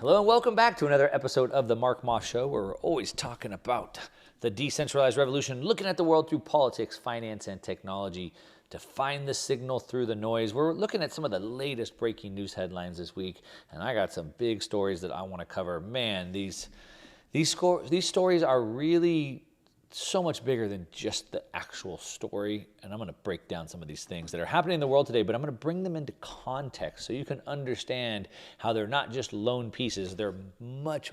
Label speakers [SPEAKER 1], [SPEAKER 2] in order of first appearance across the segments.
[SPEAKER 1] Hello and welcome back to another episode of the Mark Moss Show, where we're always talking about the decentralized revolution, looking at the world through politics, finance, and technology to find the signal through the noise. We're looking at some of the latest breaking news headlines this week, and I got some big stories that I want to cover. Man, these stories are really so much bigger than just the actual story, and I'm going to break down some of these things that are happening in the world today, but I'm going to bring them into context so you can understand how they're not just lone pieces. They're much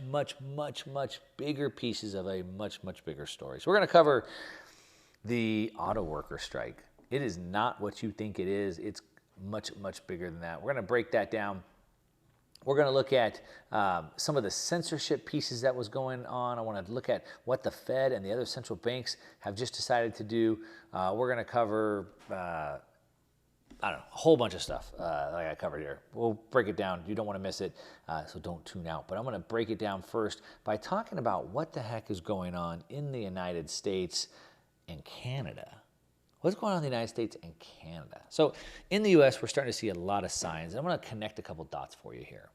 [SPEAKER 1] bigger pieces of a much bigger story. So we're going to cover the auto worker strike. It is not what you think it is. It's much bigger than that. We're going to break that down. We're going to look at some of the censorship pieces that was going on. I want to look at what the Fed and the other central banks have just decided to do. We're going to cover, I don't know, a whole bunch of stuff like I covered here. We'll break it down. You don't want to miss it, so don't tune out. But I'm going to break it down first by talking about what the heck is going on in the United States and Canada. What's going on in the United States and Canada? So in the U.S., we're starting to see a lot of signs. And I'm going to connect a couple dots for you here.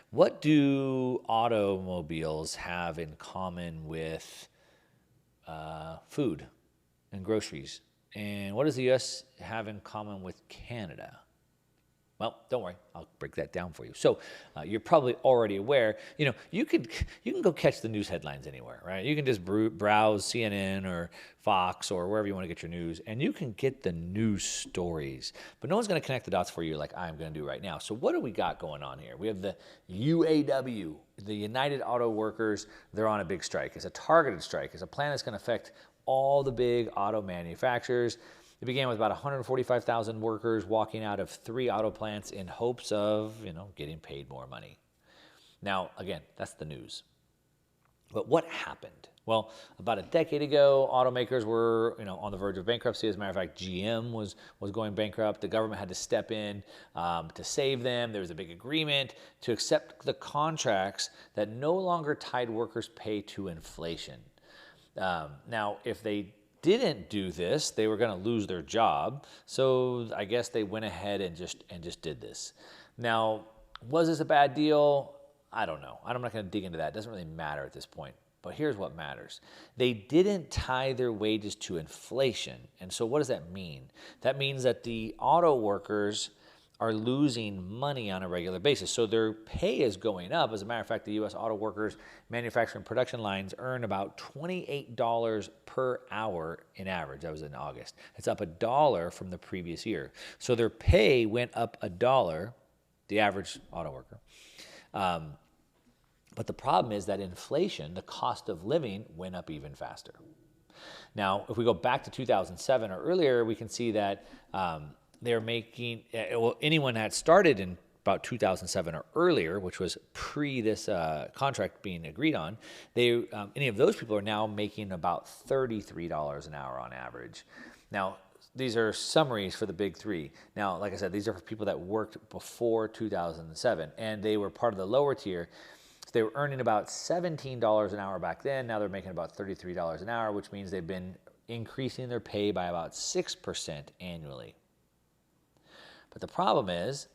[SPEAKER 1] What do automobiles have in common with food and groceries? And what does the U.S. have in common with Canada? Well, don't worry, I'll break that down for you. So you're probably already aware, you can go catch the news headlines anywhere, right? You can just browse CNN or Fox or wherever you want to get your news, and you can get the news stories. But no one's going to connect the dots for you like I'm going to do right now. So what do we got going on here? We have the UAW, the United Auto Workers. They're on a big strike. It's a targeted strike. It's a plan that's going to affect all the big auto manufacturers. It began with about 145,000 workers walking out of 3 auto plants in hopes of, getting paid more money. Now, again, that's the news. But what happened? Well, about a decade ago, automakers were, on the verge of bankruptcy. As a matter of fact, GM was going bankrupt. The government had to step in to save them. There was a big agreement to accept the contracts that no longer tied workers' pay to inflation. Now, if they didn't do this, they were going to lose their job. So I guess they went ahead and just did this. Now, was this a bad deal? I don't know. I'm not going to dig into that. It doesn't really matter at this point. But here's what matters. They didn't tie their wages to inflation. And so what does that mean? That means that the auto workers are losing money on a regular basis. So their pay is going up. As a matter of fact, the U.S. auto workers manufacturing production lines earn about $28 per hour in average. That was in August. It's up $1 from the previous year. So their pay went up $1, the average auto worker. But the problem is that inflation, the cost of living, went up even faster. Now, if we go back to 2007 or earlier, we can see that they're making, anyone that started in about 2007 or earlier, which was pre this contract being agreed on, any of those people are now making about $33 an hour on average. Now, these are summaries for the big 3. Now, like I said, these are for people that worked before 2007, and they were part of the lower tier. So they were earning about $17 an hour back then. Now they're making about $33 an hour, which means they've been increasing their pay by about 6% annually. But the problem is,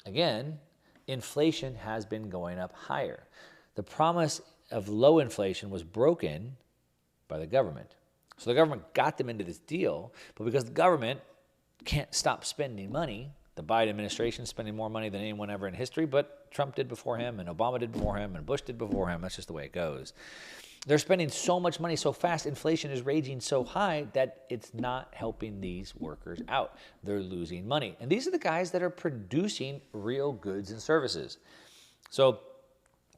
[SPEAKER 1] again, inflation has been going up higher. The promise of low inflation was broken by the government. So the government got them into this deal, but because the government can't stop spending money, the Biden administration is spending more money than anyone ever in history, but Trump did before him, and Obama did before him, and Bush did before him. That's just the way it goes. They're spending so much money so fast, inflation is raging so high that it's not helping these workers out. They're losing money. And these are the guys that are producing real goods and services. So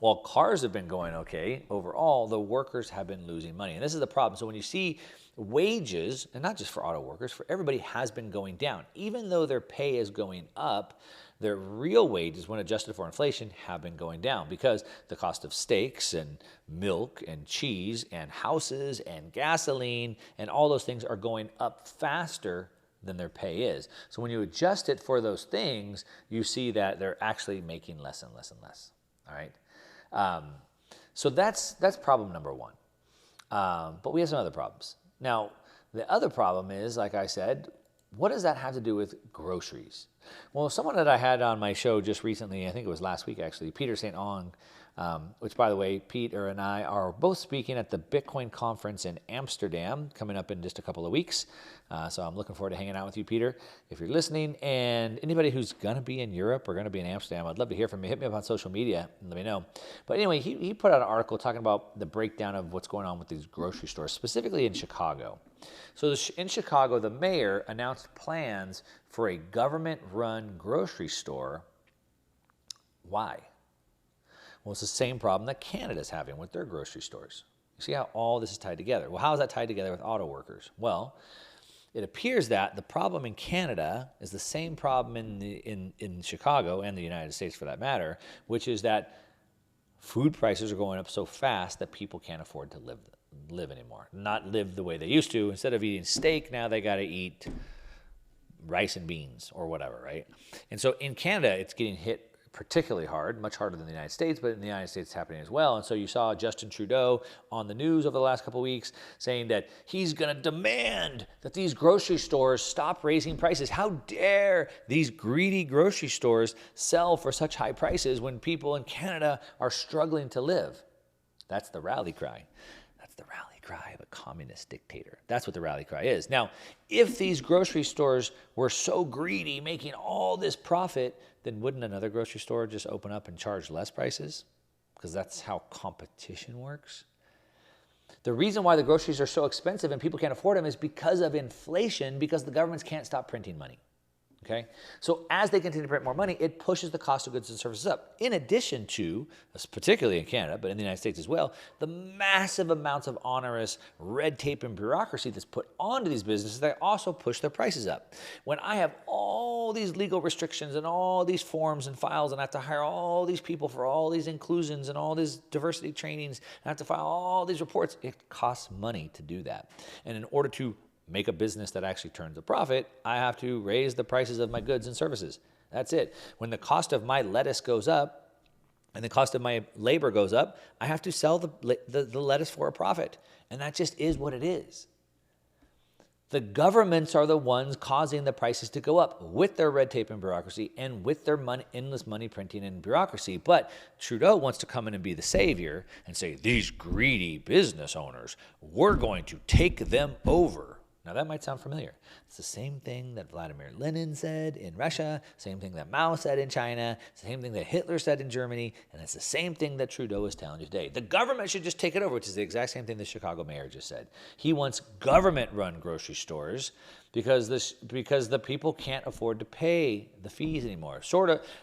[SPEAKER 1] while cars have been going okay, overall, the workers have been losing money. And this is the problem. So when you see wages, and not just for auto workers, for everybody has been going down. Even though their pay is going up, their real wages, when adjusted for inflation, have been going down because the cost of steaks and milk and cheese and houses and gasoline and all those things are going up faster than their pay is. So when you adjust it for those things, you see that they're actually making less and less and less. All right. So that's problem number 1. But we have some other problems. Now, the other problem is, like I said, what does that have to do with groceries? Well, someone that I had on my show just recently, I think it was last week actually, Peter St. Ong, which, by the way, Peter and I are both speaking at the Bitcoin conference in Amsterdam coming up in just a couple of weeks. So I'm looking forward to hanging out with you, Peter, if you're listening. And anybody who's going to be in Europe or going to be in Amsterdam, I'd love to hear from you. Hit me up on social media and let me know. But anyway, he put out an article talking about the breakdown of what's going on with these grocery stores, specifically in Chicago. So in Chicago, the mayor announced plans for a government-run grocery store. Why? Well, it's the same problem that Canada's having with their grocery stores. You see how all this is tied together? Well, how is that tied together with auto workers? Well, it appears that the problem in Canada is the same problem in Chicago and the United States for that matter, which is that food prices are going up so fast that people can't afford to live anymore. Not live the way they used to. Instead of eating steak, now they got to eat rice and beans or whatever, right? And so in Canada, it's getting hit particularly hard, much harder than the United States, but in the United States it's happening as well. And so you saw Justin Trudeau on the news over the last couple of weeks saying that he's going to demand that these grocery stores stop raising prices. How dare these greedy grocery stores sell for such high prices when people in Canada are struggling to live? That's the rally cry. That's the rally cry of a communist dictator. That's what the rally cry is. Now, if these grocery stores were so greedy, making all this profit, then wouldn't another grocery store just open up and charge less prices? Because that's how competition works. The reason why the groceries are so expensive and people can't afford them is because of inflation, because the governments can't stop printing money. Okay? So as they continue to print more money, it pushes the cost of goods and services up. In addition to, particularly in Canada, but in the United States as well, the massive amounts of onerous red tape and bureaucracy that's put onto these businesses that also push their prices up. When I have all these legal restrictions and all these forms and files, and I have to hire all these people for all these inclusions and all these diversity trainings, and I have to file all these reports, it costs money to do that. And in order to make a business that actually turns a profit, I have to raise the prices of my goods and services. That's it. When the cost of my lettuce goes up and the cost of my labor goes up, I have to sell the lettuce for a profit. And that just is what it is. The governments are the ones causing the prices to go up with their red tape and bureaucracy and with their endless money printing and bureaucracy. But Trudeau wants to come in and be the savior and say, these greedy business owners, we're going to take them over. Now, that might sound familiar. It's the same thing that Vladimir Lenin said in Russia, same thing that Mao said in China, same thing that Hitler said in Germany, and it's the same thing that Trudeau is telling you today. The government should just take it over, which is the exact same thing the Chicago mayor just said. He wants government-run grocery stores because the people can't afford to pay the fees anymore.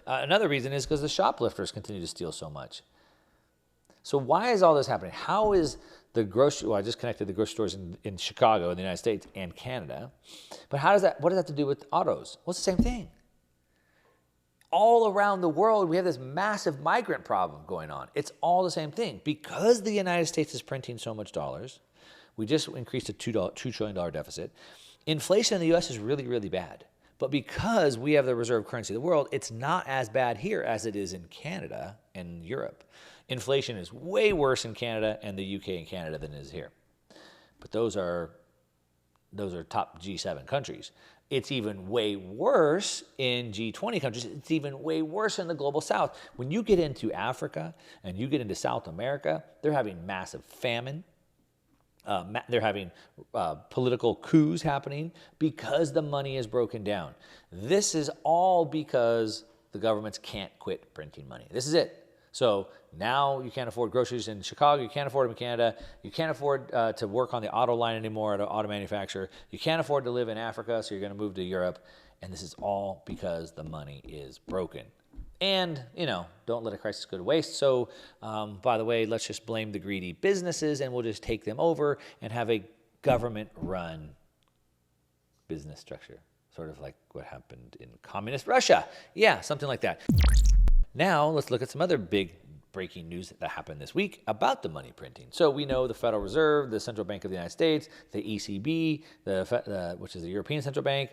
[SPEAKER 1] Another reason is because the shoplifters continue to steal so much. So why is all this happening? How is I just connected the grocery stores in Chicago in the United States and Canada. But what does that have to do with autos? Well, it's the same thing. All around the world, we have this massive migrant problem going on. It's all the same thing. Because the United States is printing so much dollars, we just increased a $2 trillion deficit. Inflation in the U.S. is really, really bad. But because we have the reserve currency of the world, it's not as bad here as it is in Canada and Europe. Inflation is way worse in Canada and the UK and Canada than it is here. But those are top G7 countries. It's even way worse in G20 countries. It's even way worse in the global south. When you get into Africa and you get into South America, they're having massive famine. They're having political coups happening because the money is broken down. This is all because the governments can't quit printing money. This is it. So now you can't afford groceries in Chicago. You can't afford them in Canada. You can't afford to work on the auto line anymore at an auto manufacturer. You can't afford to live in Africa, so you're going to move to Europe. And this is all because the money is broken. And, don't let a crisis go to waste. So, by the way, let's just blame the greedy businesses and we'll just take them over and have a government-run business structure. Sort of like what happened in communist Russia. Yeah, something like that. Now, let's look at some other big breaking news that happened this week about the money printing. So we know the Federal Reserve, the Central Bank of the United States, the ECB, which is the European Central Bank,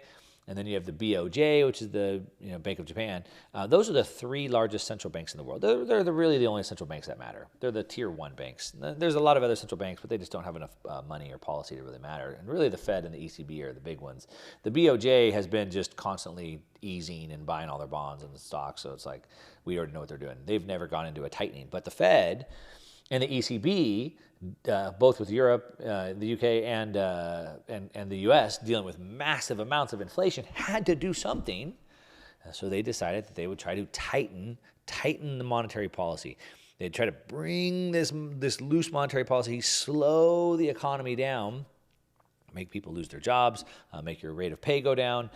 [SPEAKER 1] and then you have the BOJ, which is the Bank of Japan. Those are the three largest central banks in the world. They're really the only central banks that matter. They're the tier one banks. There's a lot of other central banks, but they just don't have enough money or policy to really matter. And really the Fed and the ECB are the big ones. The BOJ has been just constantly easing and buying all their bonds and the stocks, so it's like we already know what they're doing. They've never gone into a tightening. But the Fed and the ECB, both with Europe, the UK, and the US, dealing with massive amounts of inflation, had to do something. So they decided that they would try to tighten the monetary policy. They'd try to bring this loose monetary policy, slow the economy down, make people lose their jobs, make your rate of pay go down,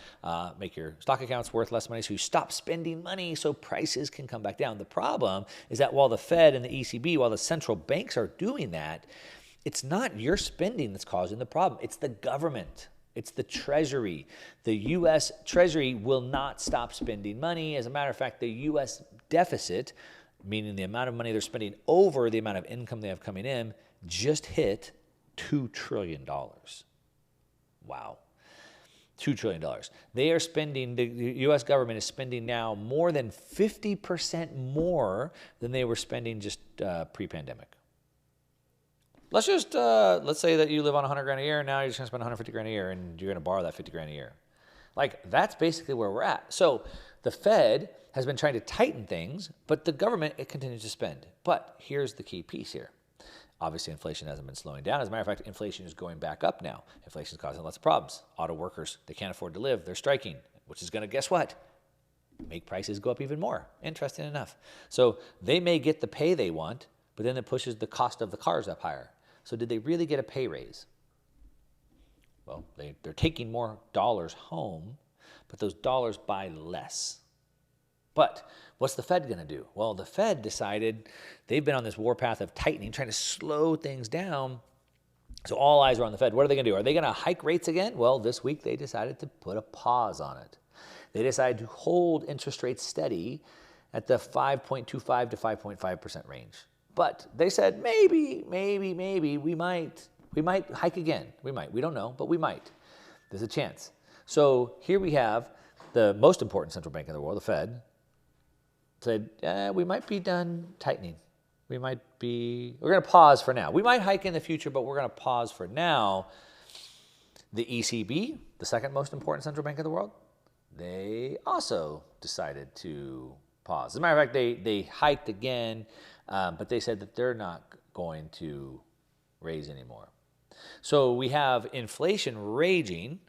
[SPEAKER 1] make your stock accounts worth less money, so you stop spending money so prices can come back down. The problem is that while the Fed and the ECB, while the central banks are doing that, it's not your spending that's causing the problem. It's the government. It's the Treasury. The U.S. Treasury will not stop spending money. As a matter of fact, the U.S. deficit, meaning the amount of money they're spending over the amount of income they have coming in, just hit $2 trillion. Wow. $2 trillion. They are spending, the U.S. government is spending now more than 50% more than they were spending just pre-pandemic. Let's just, let's say that you live on $100 grand a year, and now you're just going to spend $150 grand a year, and you're going to borrow that $50 grand a year. Like, that's basically where we're at. So the Fed has been trying to tighten things, but the government, it continues to spend. But here's the key piece here. Obviously, inflation hasn't been slowing down. As a matter of fact, inflation is going back up now. Inflation is causing lots of problems. Auto workers, they can't afford to live. They're striking, which is going to, guess what? Make prices go up even more. Interesting enough. So they may get the pay they want, but then it pushes the cost of the cars up higher. So did they really get a pay raise? Well, they're taking more dollars home, but those dollars buy less. But what's the Fed going to do? Well, the Fed decided they've been on this warpath of tightening, trying to slow things down. So all eyes are on the Fed. What are they going to do? Are they going to hike rates again? Well, this week they decided to put a pause on it. They decided to hold interest rates steady at the 5.25 to 5.5% range. But they said maybe we might hike again. We don't know, but we might. There's a chance. So here we have the most important central bank in the world, the Fed, said, we might be done tightening. We're going to pause for now. We might hike in the future, but we're going to pause for now. The ECB, the second most important central bank in the world, they also decided to pause. As a matter of fact, they hiked again, but they said that they're not going to raise anymore. So we have inflation raging.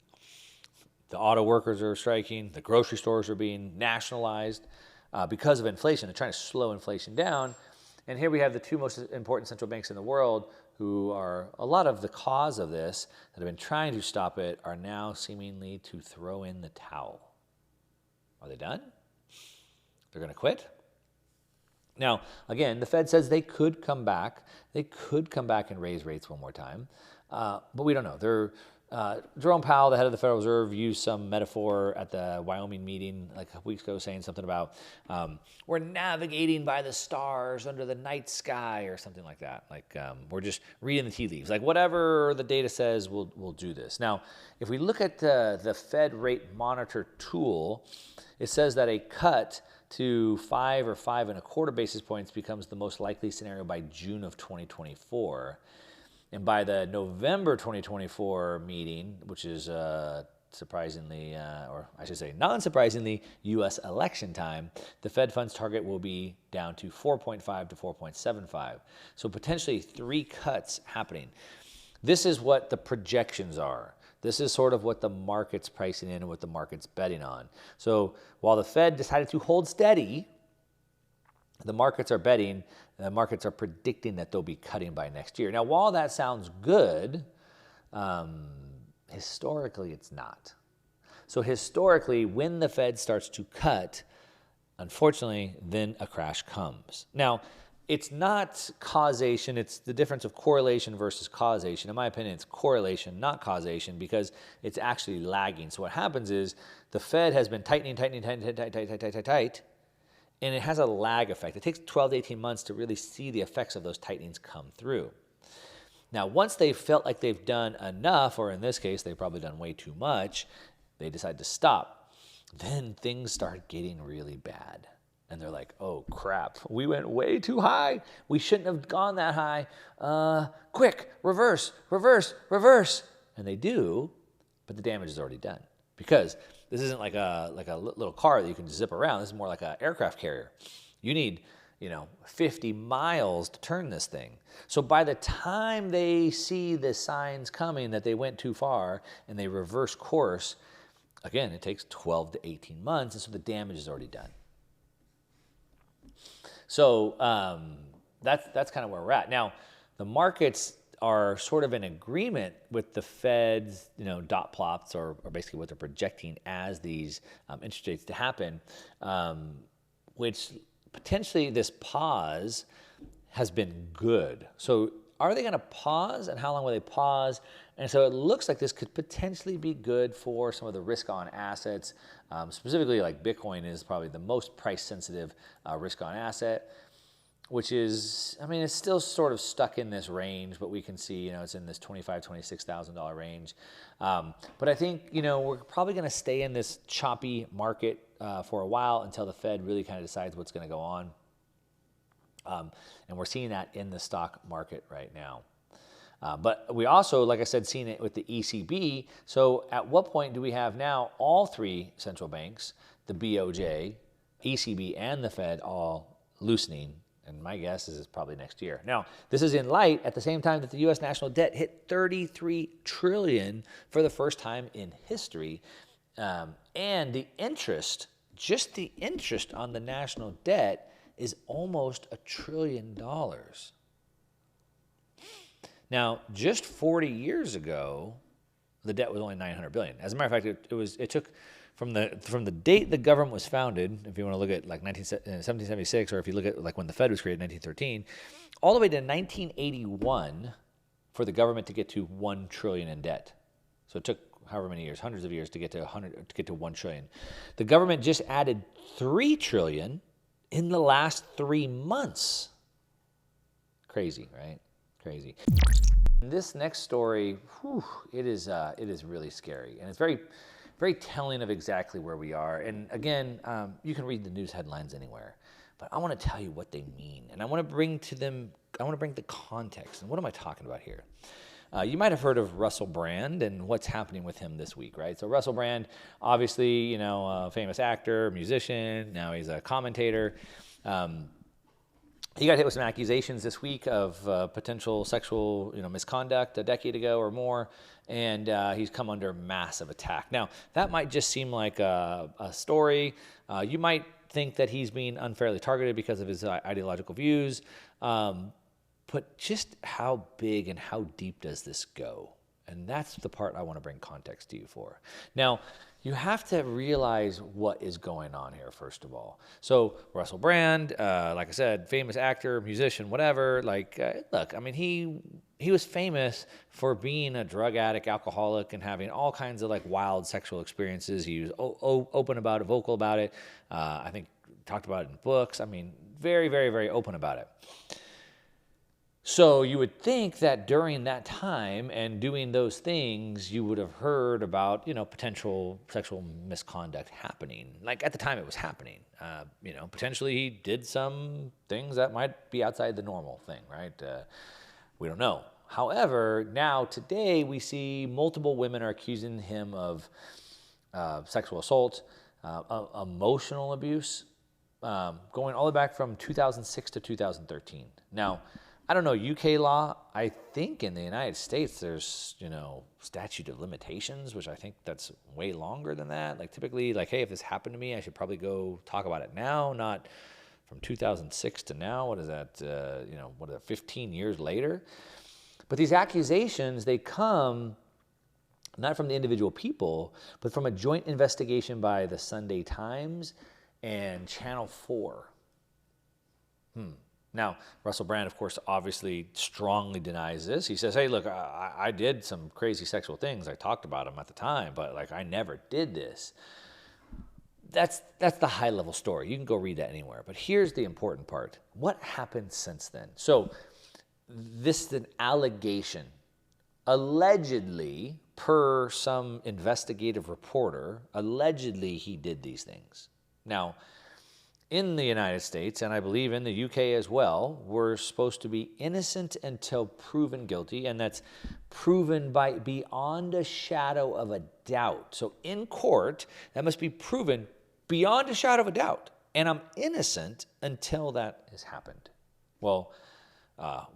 [SPEAKER 1] The auto workers are striking. The grocery stores are being nationalized because of inflation. They're trying to slow inflation down. And here we have the two most important central banks in the world who are a lot of the cause of this, that have been trying to stop it, are now seemingly to throw in the towel. Are they done? They're going to quit? Now, again, the Fed says they could come back. They could come back and raise rates one more time, but we don't know. Jerome Powell, the head of the Federal Reserve, used some metaphor at the Wyoming meeting like a couple weeks ago, saying something about we're navigating by the stars under the night sky or something like that. Like we're just reading the tea leaves. Like whatever the data says, we'll do this. Now, if we look at the Fed rate monitor tool, it says that a cut to 5 or 5.25 basis points becomes the most likely scenario by June of 2024. And by the November 2024 meeting, which is surprisingly, or I should say non-surprisingly, U.S. election time, the Fed funds target will be down to 4.5 to 4.75. So potentially 3 cuts happening. This is what the projections are. This is sort of what the market's pricing in and what the market's betting on. So while the Fed decided to hold steady, the markets are betting, the markets are predicting that they'll be cutting by next year. Now, while that sounds good, historically it's not. So historically, when the Fed starts to cut, unfortunately, then a crash comes. Now, it's not causation, it's the difference of correlation versus causation. In my opinion, it's correlation, not causation, because it's actually lagging. So what happens is the Fed has been tightening, and it has a lag effect. It takes 12 to 18 months to really see the effects of those tightenings come through. Now, once they've felt like they've done enough, or in this case, they've probably done way too much, They decide to stop. Then things start getting really bad. And they're like, oh crap, we went way too high. We shouldn't have gone that high. Quick, reverse, reverse, reverse. And they do, but the damage is already done. Because this isn't like a little car that you can zip around. This is more like an aircraft carrier. You need, 50 miles to turn this thing. So by the time they see the signs coming that they went too far and they reverse course, again, it takes 12 to 18 months, and so the damage is already done. So that's kind of where we're at. Now, the markets are sort of in agreement with the Fed's, dot plots, or basically what they're projecting as these interest rates to happen, which potentially this pause has been good. So are they going to pause, and how long will they pause? And so it looks like this could potentially be good for some of the risk-on assets. Specifically, like Bitcoin is probably the most price-sensitive risk-on asset, which is, it's still sort of stuck in this range, but we can see, it's in this $25,000, $26,000 range. But I think, we're probably going to stay in this choppy market for a while until the Fed really kind of decides what's going to go on. And we're seeing that in the stock market right now. But we also, like I said, seen it with the ECB. So at what point do we have now all three central banks, the BOJ, ECB, and the Fed all loosening? And my guess is it's probably next year. Now, this is in light at the same time that the U.S. national debt hit $33 trillion for the first time in history. And the interest, just the interest on the national debt, is almost $1 trillion. Now, just 40 years ago, the debt was only $900 billion. As a matter of fact, it took from the date the government was founded, if you want to look at like 1776, or if you look at like when the Fed was created, 1913, all the way to 1981 for the government to get to $1 trillion in debt. So it took however many years, hundreds of years to get to $1 trillion. The government just added $3 trillion in the last 3 months. Crazy, right? Crazy. This next story, it is really scary, and it's very, very telling of exactly where we are. And again, you can read the news headlines anywhere, but I want to tell you what they mean, and I want to bring the context. And what am I talking about here? You might have heard of Russell Brand and what's happening with him this week, right? So Russell Brand, obviously, a famous actor, musician. Now he's a commentator. He got hit with some accusations this week of potential sexual, misconduct a decade ago or more, and he's come under massive attack. Now, that might just seem like a story. You might think that he's being unfairly targeted because of his ideological views, but just how big and how deep does this go? And that's the part I want to bring context to you for. Now, you have to realize what is going on here, first of all. So Russell Brand, like I said, famous actor, musician, whatever. Look, he was famous for being a drug addict, alcoholic, and having all kinds of wild sexual experiences. He was open about it, vocal about it. I think talked about it in books. Very, very, very open about it. So you would think that during that time and doing those things, you would have heard about, potential sexual misconduct happening. Like at the time it was happening. Potentially he did some things that might be outside the normal thing, right? We don't know. However, now today we see multiple women are accusing him of sexual assault, emotional abuse, going all the way back from 2006 to 2013. Now, I don't know, UK law, I think in the United States there's, statute of limitations, which I think that's way longer than that. Typically, hey, if this happened to me, I should probably go talk about it now, not from 2006 to now. What is that, 15 years later? But these accusations, they come not from the individual people, but from a joint investigation by the Sunday Times and Channel 4. Now, Russell Brand, of course, obviously strongly denies this. He says, hey, look, I did some crazy sexual things. I talked about them at the time, but I never did this. That's the high-level story. You can go read that anywhere. But here's the important part. What happened since then? So this is an allegation. Allegedly, per some investigative reporter, allegedly he did these things. Now, in the United States, and I believe in the UK as well, we're supposed to be innocent until proven guilty, and that's proven by beyond a shadow of a doubt. So in court, that must be proven beyond a shadow of a doubt, and I'm innocent until that has happened. Well,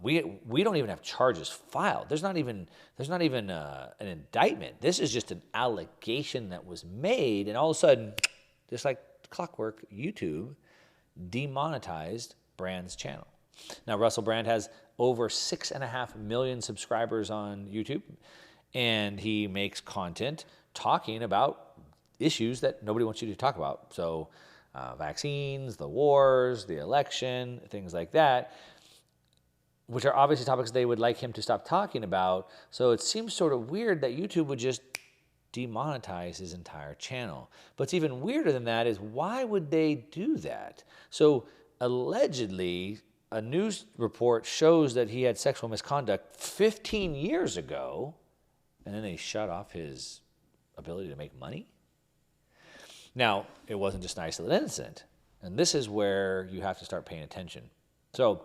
[SPEAKER 1] we don't even have charges filed. There's not even an indictment. This is just an allegation that was made, and all of a sudden, just like clockwork, YouTube demonetized Brand's channel. Now, Russell Brand has over 6.5 million subscribers on YouTube, and he makes content talking about issues that nobody wants you to talk about. So vaccines, the wars, the election, things like that, which are obviously topics they would like him to stop talking about. So it seems sort of weird that YouTube would just demonetize his entire channel. But what's even weirder than that is, why would they do that? So allegedly, a news report shows that he had sexual misconduct 15 years ago, and then they shut off his ability to make money? Now, it wasn't just an isolated incident, and this is where you have to start paying attention. So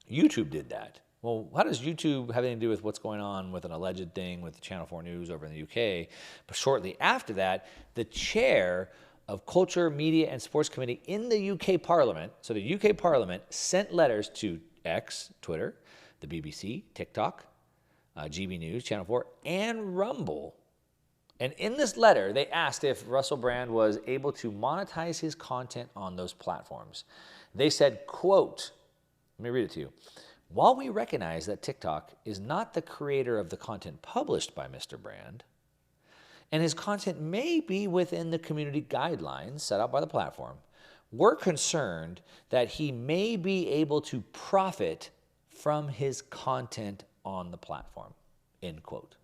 [SPEAKER 1] YouTube did that. Well, how does YouTube have anything to do with what's going on with an alleged thing with Channel 4 News over in the UK? But shortly after that, the chair of Culture, Media and Sports Committee in the UK Parliament, so the UK Parliament sent letters to X, Twitter, the BBC, TikTok, GB News, Channel 4, and Rumble. And in this letter, they asked if Russell Brand was able to monetize his content on those platforms. They said, quote, let me read it to you. While we recognize that TikTok is not the creator of the content published by Mr. Brand, and his content may be within the community guidelines set out by the platform, we're concerned that he may be able to profit from his content on the platform, end quote.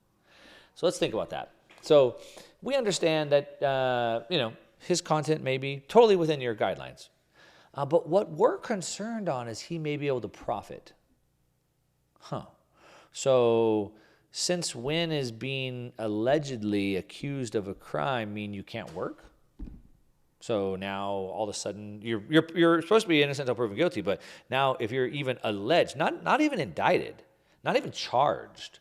[SPEAKER 1] So let's think about that. So we understand that, his content may be totally within your guidelines. But what we're concerned on is he may be able to profit. So since when is being allegedly accused of a crime mean you can't work? So now all of a sudden you're supposed to be innocent until proven guilty, but now if you're even alleged, not even indicted, not even charged,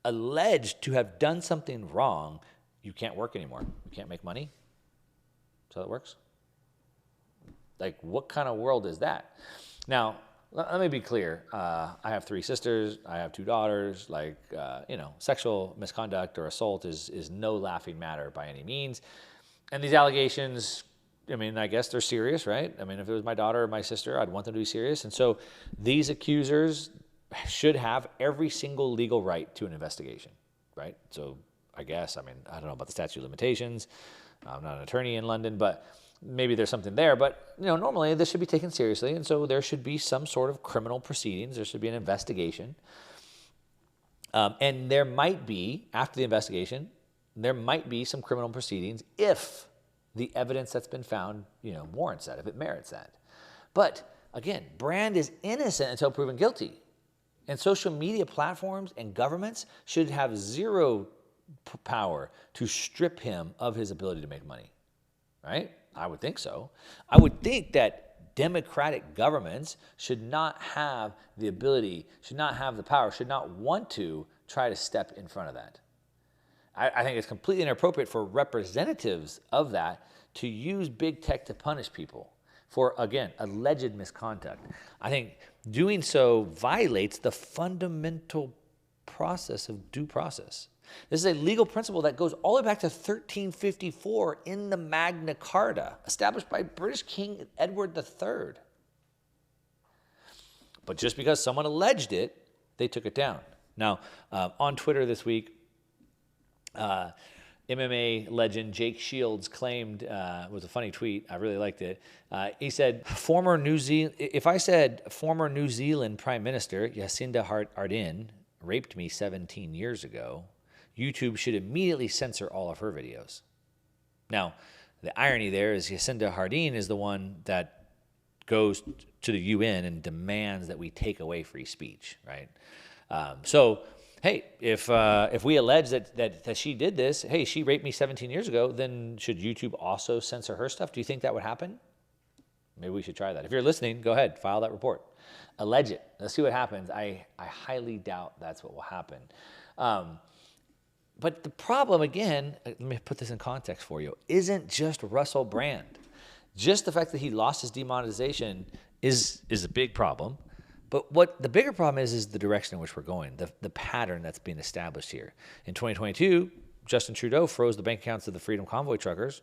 [SPEAKER 1] alleged to have done something wrong, you can't work anymore. You can't make money. So that works? Like, what kind of world is that? Now, let me be clear. I have 3 sisters. I have 2 daughters. Sexual misconduct or assault is no laughing matter by any means. And these allegations, I guess they're serious, right? If it was my daughter or my sister, I'd want them to be serious. And so these accusers should have every single legal right to an investigation, right? So I guess, I don't know about the statute of limitations. I'm not an attorney in London, but maybe there's something there. But, normally this should be taken seriously. And so there should be some sort of criminal proceedings. There should be an investigation. And there might be, after the investigation, there might be some criminal proceedings if the evidence that's been found, warrants that, if it merits that. But again, Brand is innocent until proven guilty. And social media platforms and governments should have zero power to strip him of his ability to make money, right? I would think so. I would think that democratic governments should not have the ability, should not have the power, should not want to try to step in front of that. I think it's completely inappropriate for representatives of that to use big tech to punish people for, again, alleged misconduct. I think doing so violates the fundamental process of due process. This is a legal principle that goes all the way back to 1354 in the Magna Carta, established by British King Edward III. But just because someone alleged it, they took it down. Now, on Twitter this week, MMA legend Jake Shields claimed, it was a funny tweet, I really liked it. He said, if I said former New Zealand Prime Minister Jacinda Ardern raped me 17 years ago, YouTube should immediately censor all of her videos. Now, the irony there is Jacinda Ardern is the one that goes to the UN and demands that we take away free speech, right? So hey, if we allege that she did this, hey, she raped me 17 years ago, then should YouTube also censor her stuff? Do you think that would happen? Maybe we should try that. If you're listening, go ahead, file that report. Allege it. Let's see what happens. I highly doubt that's what will happen. But the problem, again, let me put this in context for you, isn't just Russell Brand. Just the fact that he lost his demonetization is a big problem. But what the bigger problem is the direction in which we're going, the pattern that's being established here. In 2022, Justin Trudeau froze the bank accounts of the Freedom Convoy truckers.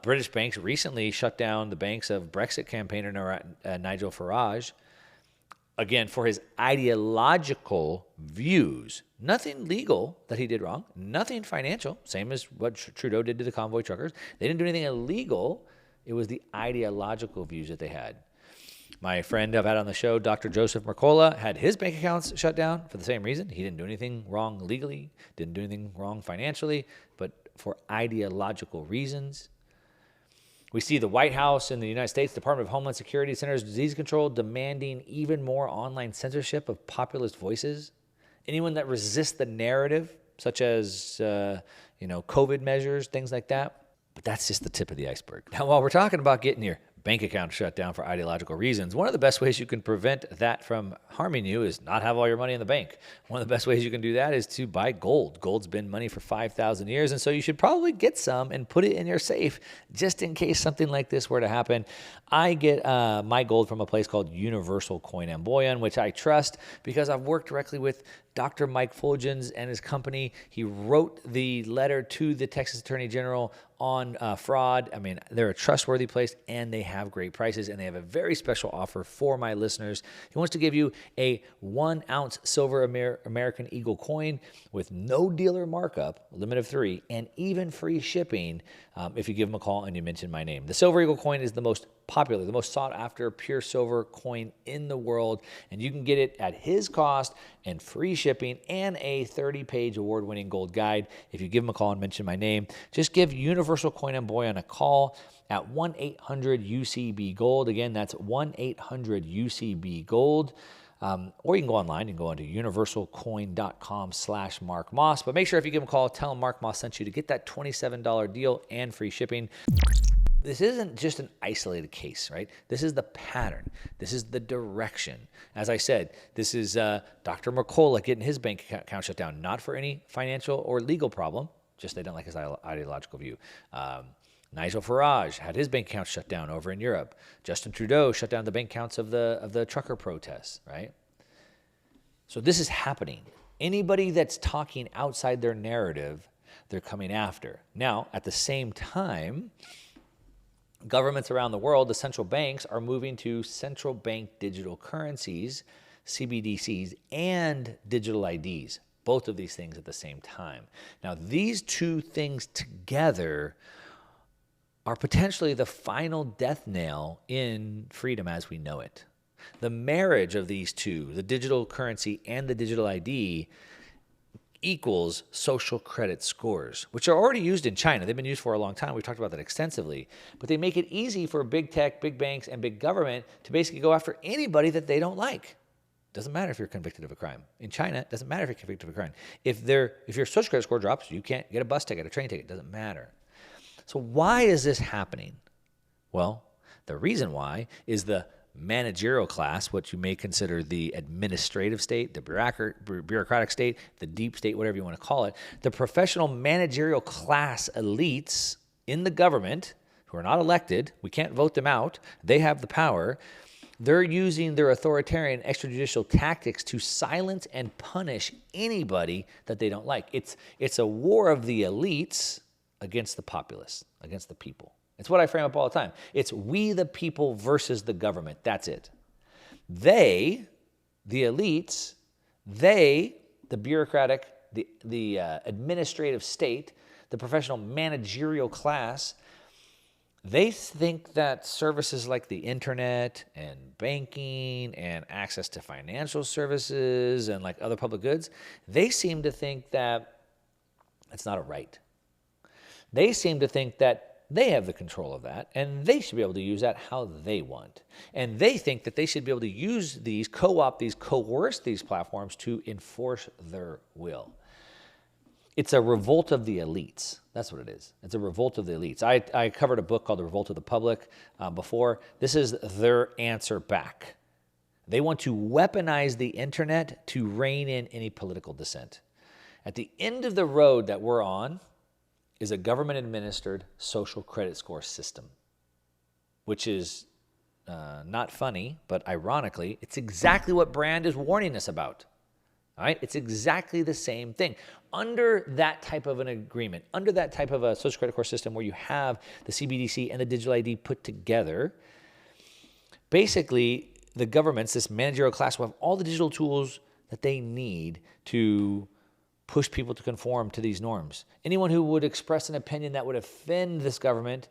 [SPEAKER 1] British banks recently shut down the banks of Brexit campaigner Nigel Farage, again, for his ideological views. Nothing legal that he did wrong, nothing financial, same as what Trudeau did to the convoy truckers. They didn't do anything illegal. It was the ideological views that they had. My friend I've had on the show, Dr. Joseph Mercola, had his bank accounts shut down for the same reason. He didn't do anything wrong legally, didn't do anything wrong financially, but for ideological reasons. We see the White House and the United States Department of Homeland Security, Centers for Disease Control demanding even more online censorship of populist voices. Anyone that resists the narrative, such as COVID measures, things like that. But that's just the tip of the iceberg. Now, while we're talking about getting your bank account shut down for ideological reasons, one of the best ways you can prevent that from harming you is not have all your money in the bank. One of the best ways you can do that is to buy gold. Gold's been money for 5,000 years, and so you should probably get some and put it in your safe just in case something like this were to happen. I get my gold from a place called Universal Coin and Bullion, which I trust because I've worked directly with Dr. Mike Fulgens and his company. He wrote the letter to the Texas Attorney General on fraud. I mean, they're a trustworthy place, and they have great prices, and they have a very special offer for my listeners. He wants to give you a 1-ounce silver American Eagle coin with no dealer markup, a limit of 3, and even free shipping if you give him a call and you mention my name. The Silver Eagle coin is the most popular, the most sought after pure silver coin in the world, and you can get it at his cost and free shipping and a 30-page award-winning gold guide if you give him a call and mention my name. Just give Universal Coin and Bullion a call at 1-800-UCB-GOLD. Again, that's 1-800-UCB-GOLD. Or you can go online and go onto universalcoin.com/Mark Moss. But make sure if you give him a call, tell him Mark Moss sent you to get that $27 deal and free shipping. This isn't just an isolated case, right? This is the pattern. This is the direction. As I said, this is Dr. Mercola getting his bank account shut down, not for any financial or legal problem, just they don't like his ideological view. Nigel Farage had his bank account shut down over in Europe. Justin Trudeau shut down the bank accounts of the trucker protests, right? So this is happening. Anybody that's talking outside their narrative, they're coming after. Now, at the same time, governments around the world, the central banks, are moving to central bank digital currencies, CBDCs, and digital IDs. Both of these things at the same time. Now, these two things together are potentially the final death nail in freedom as we know it. The marriage of these two, the digital currency and the digital ID, equals social credit scores, which are already used in China. They've been used for a long time. We've talked about that extensively. But they make it easy for big tech, big banks, and big government to basically go after anybody that they don't like. Doesn't matter if you're convicted of a crime. In China, it doesn't matter if you're convicted of a crime. If your social credit score drops, you can't get a bus ticket, a train ticket. It doesn't matter. So why is this happening? Well, the reason why is the managerial class, what you may consider the administrative state, the bureaucratic state, the deep state, whatever you want to call it, the professional managerial class elites in the government who are not elected, we can't vote them out, they have the power, they're using their authoritarian extrajudicial tactics to silence and punish anybody that they don't like. It's a war of the elites against the populace, against the people. It's what I frame up all the time. It's we the people versus the government. That's it. They, the elites, the bureaucratic, the administrative state, the professional managerial class, they think that services like the internet and banking and access to financial services and like other public goods, they seem to think that it's not a right. They seem to think that they have the control of that, and they should be able to use that how they want. And they think that they should be able to use these, co-opt these, coerce these platforms to enforce their will. It's a revolt of the elites. That's what it is. It's a revolt of the elites. I covered a book called The Revolt of the Public before. This is their answer back. They want to weaponize the internet to rein in any political dissent. At the end of the road that we're on is a government-administered social credit score system, which is not funny, but ironically, it's exactly what Brand is warning us about. All right? It's exactly the same thing. Under that type of an agreement, under that type of a social credit score system where you have the CBDC and the digital ID put together, basically the governments, this managerial class, will have all the digital tools that they need to push people to conform to these norms. Anyone who would express an opinion that would offend this government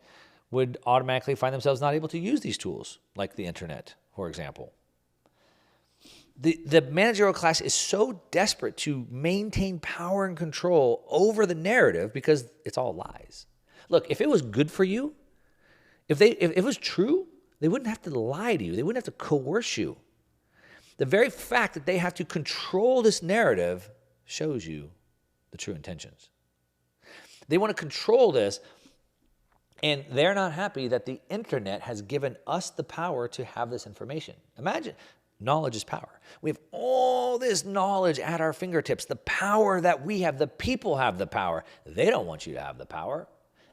[SPEAKER 1] would automatically find themselves not able to use these tools, like the internet, for example. The managerial class is so desperate to maintain power and control over the narrative because it's all lies. Look, if it was good for you, if it was true, they wouldn't have to lie to you. They wouldn't have to coerce you. The very fact that they have to control this narrative shows you the true intentions. They want to control this, and they're not happy that the internet has given us the power to have this information. Imagine, knowledge is power. We have all this knowledge at our fingertips, the power that we have, the people have the power. They don't want you to have the power.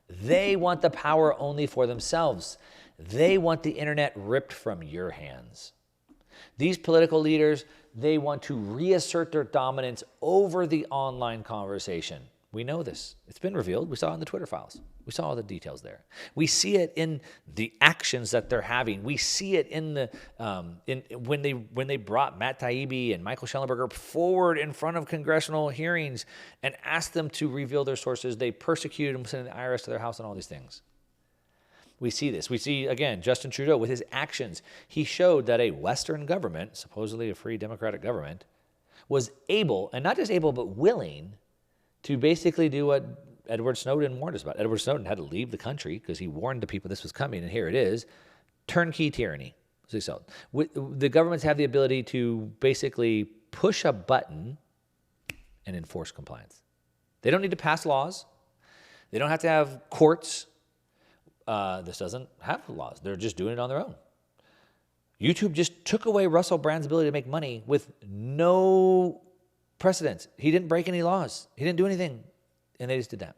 [SPEAKER 1] They want the power only for themselves. They want the internet ripped from your hands. These political leaders, they want to reassert their dominance over the online conversation. We know this. It's been revealed. We saw it in the Twitter files. We saw all the details there. We see it in the actions that they're having. We see it in the when they brought Matt Taibbi and Michael Schellenberger forward in front of congressional hearings and asked them to reveal their sources. They persecuted them, sending the IRS to their house and all these things. We see this. We see, again, Justin Trudeau with his actions. He showed that a Western government, supposedly a free democratic government, was able, and not just able, but willing to basically do what Edward Snowden warned us about. Edward Snowden had to leave the country because he warned the people this was coming, and here it is. Turnkey tyranny. So the governments have the ability to basically push a button and enforce compliance. They don't need to pass laws. They don't have to have courts. This doesn't have laws. They're just doing it on their own. YouTube just took away Russell Brand's ability to make money with no precedent. He didn't break any laws. He didn't do anything. And they just did that.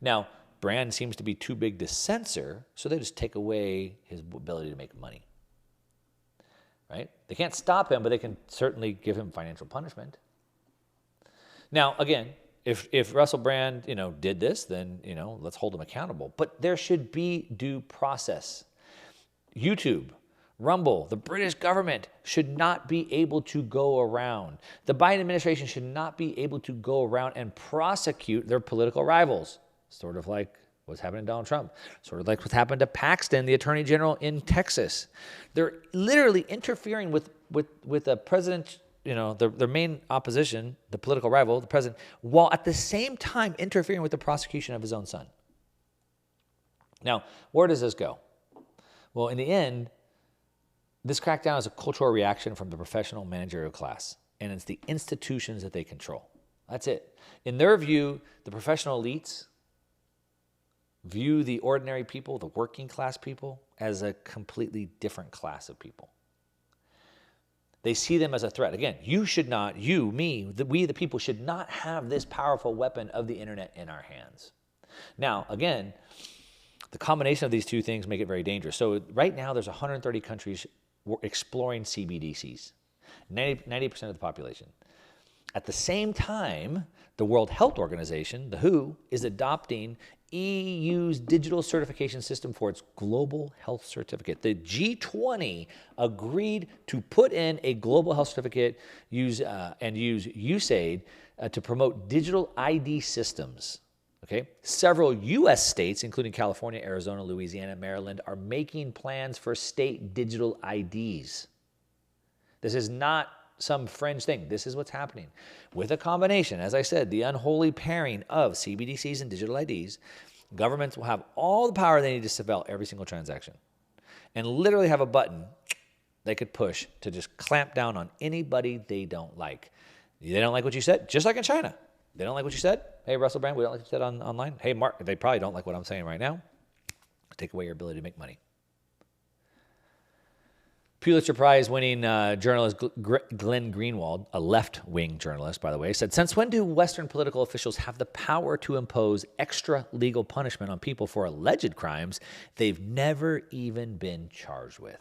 [SPEAKER 1] Now, Brand seems to be too big to censor, so they just take away his ability to make money. Right? They can't stop him, but they can certainly give him financial punishment. Now, again, if Russell Brand, did this, then, let's hold him accountable. But there should be due process. YouTube, Rumble, the British government should not be able to go around. The Biden administration should not be able to go around and prosecute their political rivals. Sort of like what's happening to Donald Trump. Sort of like what's happened to Paxton, the attorney general in Texas. They're literally interfering with a president, their main opposition, the political rival, the president, while at the same time interfering with the prosecution of his own son. Now, where does this go? Well, in the end, this crackdown is a cultural reaction from the professional managerial class, and it's the institutions that they control. That's it. In their view, the professional elites view the ordinary people, the working class people, as a completely different class of people. They see them as a threat. Again, you should not, you, me, we the people should not have this powerful weapon of the internet in our hands. Now, again, the combination of these two things make it very dangerous. So right now there's 130 countries exploring CBDCs, 90% of the population. At the same time, the World Health Organization, the WHO, is adopting EU's digital certification system for its global health certificate. The G20 agreed to put in a global health certificate and use USAID to promote digital ID systems. Okay? Several U.S. states, including California, Arizona, Louisiana, Maryland, are making plans for state digital IDs. This is not some fringe thing. This is what's happening. With a combination, as I said, the unholy pairing of CBDCs and digital IDs, Governments will have all the power they need to surveil every single transaction and literally have a button they could push to just clamp down on anybody they don't like. They don't like what you said, just like in China. They don't like what you said. Hey, Russell Brand, we don't like what you said online. Hey, Mark, they probably don't like what I'm saying right now. Take away your ability to make money. Pulitzer Prize winning journalist Glenn Greenwald, a left-wing journalist, by the way, said, since when do Western political officials have the power to impose extra legal punishment on people for alleged crimes they've never even been charged with?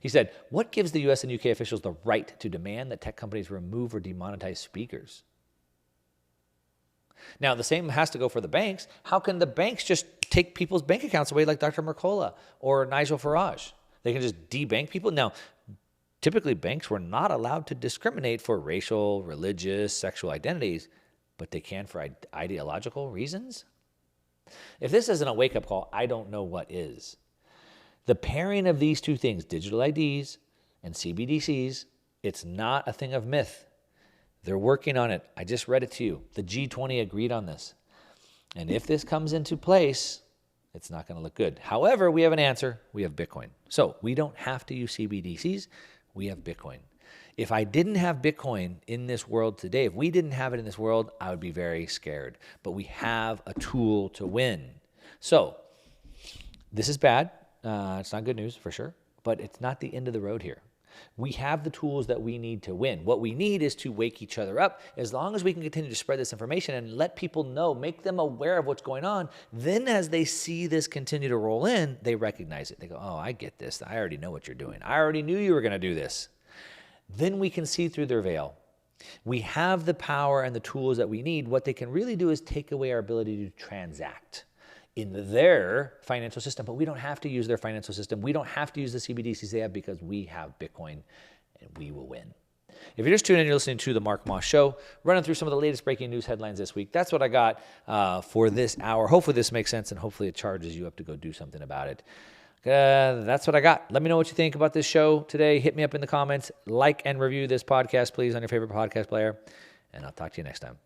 [SPEAKER 1] He said, what gives the U.S. and U.K. officials the right to demand that tech companies remove or demonetize speakers? Now, the same has to go for the banks. How can the banks just take people's bank accounts away like Dr. Mercola or Nigel Farage? They can just debank people. Now, typically banks were not allowed to discriminate for racial, religious, sexual identities, but they can for ideological reasons. If this isn't a wake-up call, I don't know what is. The pairing of these two things, digital IDs and CBDCs, it's not a thing of myth. They're working on it. I just read it to you. The G20 agreed on this. And if this comes into place, it's not going to look good. However, we have an answer. We have Bitcoin. So we don't have to use CBDCs. We have Bitcoin. If I didn't have Bitcoin in this world today, if we didn't have it in this world, I would be very scared. But we have a tool to win. So this is bad. It's not good news for sure, but it's not the end of the road here. We have the tools that we need to win. What we need is to wake each other up. As long as we can continue to spread this information and let people know, make them aware of what's going on, then as they see this continue to roll in, they recognize it. They go, oh, I get this. I already know what you're doing. I already knew you were going to do this. Then we can see through their veil. We have the power and the tools that we need. What they can really do is take away our ability to transact in their financial system, but we don't have to use their financial system. We don't have to use the CBDCs they have because we have Bitcoin and we will win. If you're just tuning in, you're listening to The Mark Moss Show, running through some of the latest breaking news headlines this week. That's what I got for this hour. Hopefully this makes sense and hopefully it charges you up to go do something about it. That's what I got. Let me know what you think about this show today. Hit me up in the comments. Like and review this podcast, please, on your favorite podcast player. And I'll talk to you next time.